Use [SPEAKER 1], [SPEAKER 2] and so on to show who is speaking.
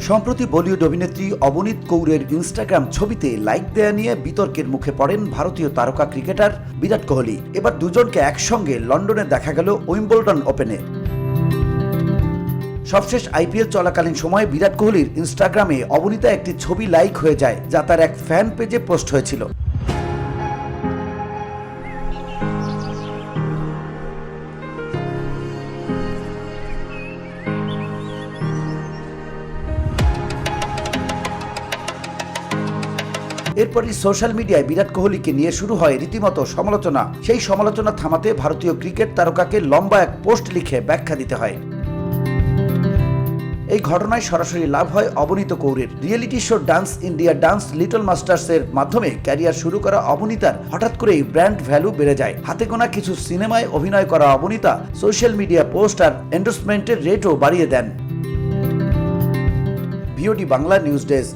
[SPEAKER 1] সম্প্রতি বলিউড অভিনেত্রী অবনীত কৌরের ইনস্টাগ্রাম ছবিতে লাইক দেয়া নিয়ে বিতর্কের মুখে পড়েন ভারতীয় তারকা ক্রিকেটার বিরাট কোহলি। এবার দুজনকে একসঙ্গে লন্ডনে দেখা গেল উইম্বলডন ওপেনে। সবশেষ আইপিএল চলাকালীন সময়ে বিরাট কোহলির ইনস্টাগ্রামে অবনীতা একটি ছবি লাইক হয়ে যায়, যা তার এক ফ্যান পেজে পোস্ট হয়েছিল। এরপরই সোশ্যাল মিডিয়ায় বিরাট কোহলিকে নিয়ে শুরু হয় রীতিমতো সমালোচনা। সেই সমালোচনা থামাতে ভারতীয় ক্রিকেট তারকাকে লম্বা এক পোস্ট লিখে ব্যাখ্যা দিতে হয়। এই ঘটনায় সরাসরি লাভ হয় অবনীত কৌরের। Reality show dance India dance little মাস্টার্সের মাধ্যমে ক্যারিয়ার শুরু করা অবনীতার হঠাৎ করেই ব্র্যান্ড ভ্যালু বেড়ে যায়। হাতে গোনা কিছু সিনেমায় অভিনয় করা অবনীতা সোশ্যাল মিডিয়া পোস্ট আর এন্ডোর্সমেন্টের রেটও বাড়িয়ে দেন। VOD Bangla news desk.